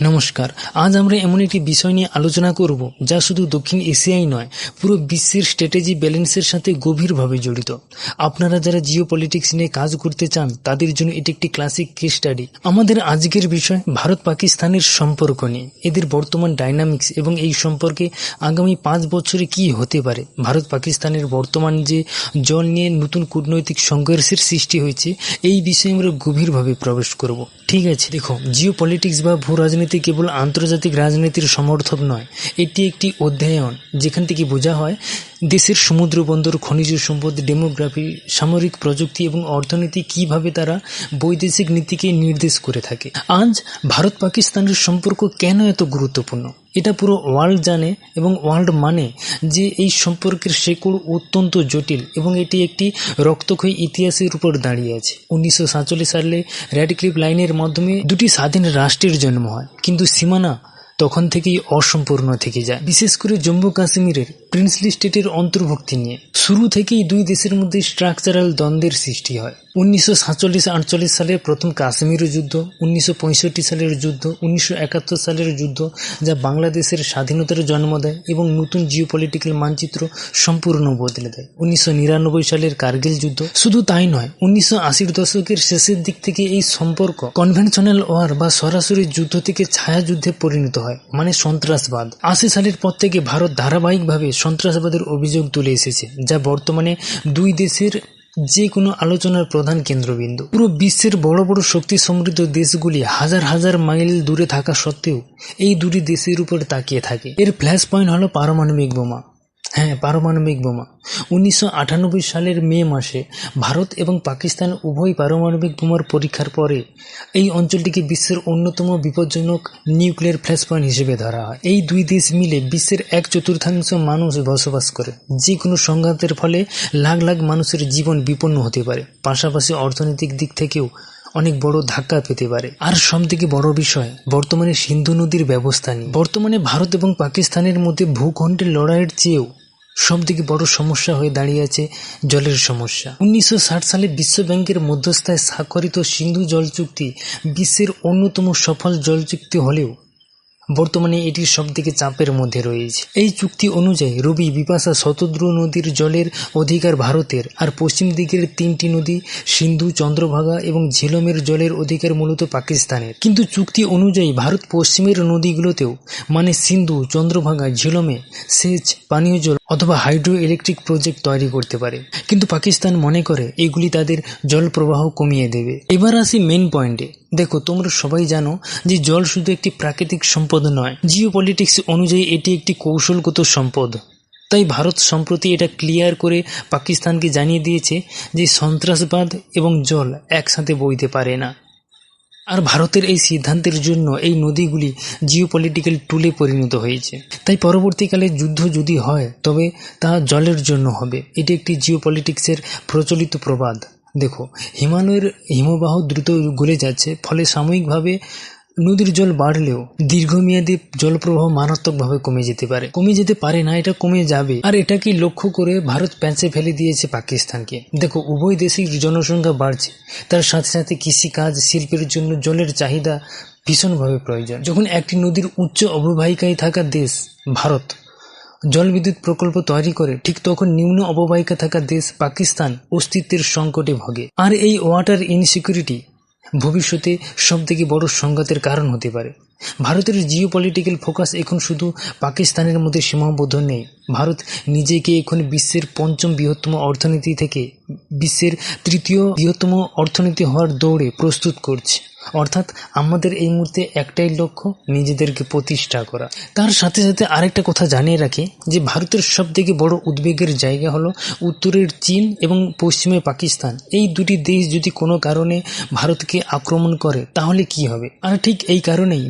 নমস্কার। আজ আমরা এমন একটি বিষয় নিয়ে আলোচনা করব যা শুধু দক্ষিণ এশিয়াই নয়, পুরো বিশ্বের স্ট্র্যাটেজি ব্যালেন্সের সাথে গভীরভাবে জড়িত। আপনারা যারা জিও পলিটিক্স নিয়ে কাজ করতে চান তাদের জন্য এটি একটি ক্লাসিক কেস স্টাডি। আমাদের আজকের বিষয় ভারত পাকিস্তানের সম্পর্ক নিয়ে, এদের বর্তমান ডাইনামিক্স এবং এই সম্পর্কে আগামী 5 বছরে কি হতে পারে। ভারত পাকিস্তানের বর্তমান যে জল নিয়ে নতুন কূটনৈতিক সংঘর্ষের সৃষ্টি হয়েছে, এই বিষয়ে আমরা গভীরভাবে প্রবেশ করব। ঠিক আছে, দেখো, জিও পলিটিক্স বা ভূ রাজনীতি কেবল আন্তর্জাতিক রাজনীতির সমর্থক নয়, এটি একটি অধ্যয়ন যেখান থেকে বোঝা হয় দেশের সমুদ্র বন্দর, খনিজ সম্পদ, ডেমোগ্রাফি, সামরিক প্রযুক্তি এবং অর্থনীতি কিভাবে তারা বৈদেশিক নীতিকে নির্দেশ করে থাকে। আজ ভারত পাকিস্তানের সম্পর্ক কেন এত গুরুত্বপূর্ণ এটা পুরো ওয়ার্ল্ড জানে, এবং ওয়ার্ল্ড মানে যে এই সম্পর্কের শেকড় অত্যন্ত জটিল এবং এটি একটি রক্তক্ষয়ী ইতিহাসের উপর দাঁড়িয়ে আছে। 1947 সালে রেড ক্লিফ লাইনের মাধ্যমে দুটি স্বাধীন রাষ্ট্রের জন্ম হয়, কিন্তু সীমানা তখন থেকেই অসম্পূর্ণ থেকে যায়, বিশেষ করে জম্মু কাশ্মীরের প্রিন্সলি স্টেটের অন্তর্ভুক্তি নিয়ে। শুরু থেকেই দুই দেশের মধ্যে স্ট্রাকচারাল দ্বন্দ্বের সৃষ্টি হয়। 1947-48 সালের প্রথম কাশ্মীর যুদ্ধ, 1965 সালের যুদ্ধ, 1971 সালের যুদ্ধ, যা বাংলাদেশের স্বাধীনতার জন্ম দেয় এবং নতুন জিওপলিটিক্যাল মানচিত্র সম্পূর্ণ বদলে দেয়। 1999 সালের কার্গিল যুদ্ধ। শুধু তাই নয়, 1980-র দশকের শেষের দিক থেকে এই সম্পর্ক কনভেনশনাল ওয়ার বা সরাসরি যুদ্ধ থেকে ছায়াযুদ্ধে পরিণত হয়, মানে সন্ত্রাসবাদ। 80 সালের পর থেকে ভারত ধারাবাহিকভাবে সন্ত্রাসবাদের অভিযোগ তুলে এসেছে, যা বর্তমানে দুই দেশের যে কোনো আলোচনার প্রধান কেন্দ্রবিন্দু। পুরো বিশ্বের বড় বড় শক্তি সমৃদ্ধ দেশগুলি হাজার হাজার মাইল দূরে থাকা সত্ত্বেও এই দুটি দেশের উপর তাকিয়ে থাকে। এর ফ্ল্যাশ পয়েন্ট হলো পারমাণবিক বোমা। হ্যাঁ, পারমাণবিক বোমা। 1998 সালের মে মাসে ভারত এবং পাকিস্তান উভয় পারমাণবিক বোমার পরীক্ষার পরে এই অঞ্চলটিকে বিশ্বের অন্যতম বিপজ্জনক নিউক্লিয়ার ফ্ল্যাশ পয়েন্ট হিসেবে ধরা হয়। এই দুই দেশ মিলে বিশ্বের 1/4 মানুষ বসবাস করে। যে কোনো সংঘাতের ফলে লাখ লাখ মানুষের জীবন বিপন্ন হতে পারে, পাশাপাশি অর্থনৈতিক দিক থেকেও অনেক বড় ধাক্কা পেতে পারে। আর সবথেকে বড় বিষয় বর্তমানে সিন্ধু নদীর ব্যবস্থা নিয়ে। বর্তমানে ভারত এবং পাকিস্তানের মধ্যে ভূখণ্ডের লড়াইয়ের চেয়েও সবথেকে বড় সমস্যা হয়ে দাঁড়িয়ে আছে জলের সমস্যা। 1960 সালে বিশ্ব ব্যাংকের মধ্যস্থায় স্বাক্ষরিত সিন্ধু জল চুক্তি বিশ্বের অন্যতম সফল জল চুক্তি হলেও বর্তমানে এটি সবথেকে চাপের মধ্যে রয়েছে। এই চুক্তি অনুযায়ী রবি, বিপাশা, শতদ্রু নদীর জলের অধিকার ভারতের, আর পশ্চিম দিকের 3টি নদী সিন্ধু, চন্দ্রভাগা এবং ঝিলমের জলের অধিকার মূলত পাকিস্তানের। কিন্তু চুক্তি অনুযায়ী ভারত পশ্চিমের নদীগুলোতেও, মানে সিন্ধু, চন্দ্রভাগা, ঝিলমে সেচ, পানীয় জল অথবা হাইড্রো ইলেকট্রিক প্রজেক্ট তৈরি করতে পারে। কিন্তু পাকিস্তান মনে করে এগুলি তাদের জল প্রবাহ কমিয়ে দেবে। এবার আসি মেন পয়েন্টে। দেখো, তোমরা সবাই জানো যে জল শুধু একটি প্রাকৃতিক সম্পদ নয়, জিওপলিটিক্স অনুযায়ী এটি একটি কৌশলগত সম্পদ। তাই ভারত সম্প্রতি এটা ক্লিয়ার করে পাকিস্তানকে জানিয়ে দিয়েছে যে সন্ত্রাসবাদ এবং জল একসাথে বইতে পারে না। আর ভারতের এই সিদ্ধান্তের জন্য এই নদীগুলি জিওপলিটিক্যাল টুলে পরিণত হয়েছে। তাই পরবর্তীকালে যুদ্ধ যদি হয় তবে তা জলের জন্য হবে। এটি একটি জিওপলিটিক্সের প্রচলিত প্রবাদ। দেখো, হিমালয়ের হিমবাহ দ্রুত গলে যাচ্ছে, ফলে সাময়িকভাবে নদীর জল বাড়লেও দীর্ঘমেয়াদী জলপ্রবাহ মারাত্মকভাবে কমে যেতে পারে না, এটা কমে যাবে। আর এটাকে লক্ষ্য করে ভারত প্যাঁচে ফেলে দিয়েছে পাকিস্তানকে। দেখো, উভয় দেশের জনসংখ্যা বাড়ছে, তার সাথে সাথে কৃষিকাজ, শিল্পের জন্য জলের চাহিদা ভীষণভাবে প্রয়োজন। যখন একটি নদীর উচ্চ অববাহিকায় থাকা দেশ ভারত জলবিদ্যুৎ প্রকল্প তৈরি করে, ঠিক তখন নিম্ন অববাহিকা থাকা দেশ পাকিস্তান অস্তিত্বের সংকটে ভোগে। আর এই ওয়াটার ইনসিকিউরিটি ভবিষ্যতে সবথেকে বড় সংঘাতের কারণ হতে পারে। ভারতের জিওপলিটিক্যাল ফোকাস এখন শুধু পাকিস্তানের মধ্যে সীমাবদ্ধ নেই। ভারত নিজেকে এখন বিশ্বের 5ম বৃহত্তম অর্থনীতি থেকে বিশ্বের 3য় বৃহত্তম অর্থনীতি হওয়ার দৌড়ে প্রস্তুত করছে। অর্থাৎ আমাদের এই মুহূর্তে একটাই লক্ষ্য, নিজেদেরকে প্রতিষ্ঠা করা। তার সাথে সাথে আরেকটা কথা জানিয়ে রাখি যে ভারতের সবথেকে বড় উদ্বেগের জায়গা হলো উত্তরের চীন এবং পশ্চিমে পাকিস্তান। এই দুটি দেশ যদি কোনো কারণে ভারতকে আক্রমণ করে তাহলে কি হবে? আর ঠিক এই কারণেই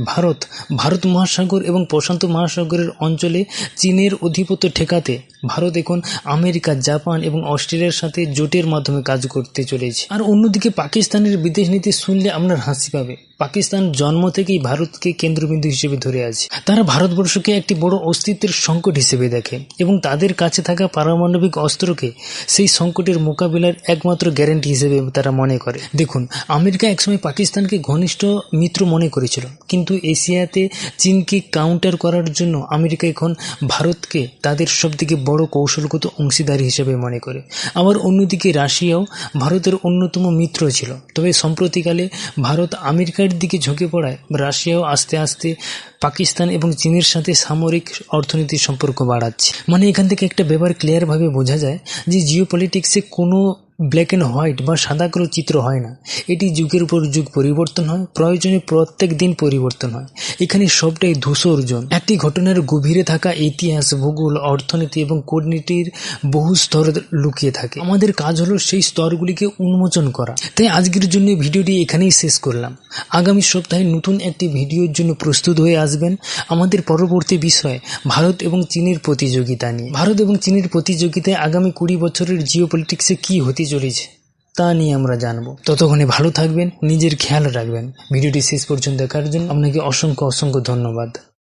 ভারত মহাসাগর এবং প্রশান্ত মহাসাগরের অঞ্চলে চীনের আধিপত্য ঠেকাতে ভারত এখন আমেরিকা, জাপান এবং অস্ট্রেলিয়ার সাথে জোটের মাধ্যমে কাজ করতে চলেছে। আর অন্যদিকে পাকিস্তানের বিদেশ নীতি শুনলে আপনার হাসি হাসি পাবে। পাকিস্তান জন্ম থেকেই ভারতকে কেন্দ্রবিন্দু হিসেবে ধরে আছে। তারা ভারতবর্ষকে একটি বড় অস্তিত্বের সংকট হিসেবে দেখে এবং তাদের কাছে থাকা পারমাণবিক অস্ত্রকে সেই সংকটের মোকাবিলার একমাত্র গ্যারান্টি হিসেবে তারা মনে করে। দেখুন, আমেরিকা একসময় পাকিস্তানকে ঘনিষ্ঠ মিত্র মনে করেছিল, কিন্তু এশিয়াতে চীনকে কাউন্টার করার জন্য আমেরিকা এখন ভারতকে তাদের সবথেকে বড় কৌশলগত অংশীদার হিসেবে মনে করে। আবার অন্যদিকে রাশিয়াও ভারতের অন্যতম মিত্র ছিল, তবে সম্প্রতিকালে ভারত আমেরিকার দিকে ঝুঁকে পড়ায় রাশিয়াও আস্তে আস্তে পাকিস্তান এবং চীনের সাথে সামরিক অর্থনৈতিক সম্পর্ক বাড়াচ্ছে। মানে এখান থেকে একটা ব্যাপার ক্লিয়ারভাবে বোঝা যায় যে জিও পলিটিক্সে কোনো ব্ল্যাক অ্যান্ড হোয়াইট বা সাদা কালো চিত্র হয় না। এটি যুগের পর যুগ পরিবর্তন হয়, প্রয়োজনে প্রত্যেক দিন পরিবর্তন হয়। এখানে সবটাই ধূসর-জন। একটি ঘটনার গভীরে থাকা ইতিহাস, ভূগোল, অর্থনীতি এবং কূটনীতির বহু স্তর লুকিয়ে থাকে। আমাদের কাজ হলো সেই স্তরগুলিকে উন্মোচন করা। তাই আজকের জন্য ভিডিওটি এখানেই শেষ করলাম। আগামী সপ্তাহে নতুন একটি ভিডিওর জন্য প্রস্তুত হয়ে আসবেন। আমাদের পরবর্তী বিষয় ভারত এবং চীনের প্রতিযোগিতা নিয়ে। ভারত এবং চীনের প্রতিযোগিতায় আগামী 20 বছরের জিও পলিটিক্সে কী হতে চলেছে তা নিয়ে আমরা জানবো। ততক্ষণে ভালো থাকবেন, নিজের খেয়াল রাখবেন। ভিডিওটি শেষ পর্যন্ত দেখার জন্য আপনাকে অসংখ্য ধন্যবাদ।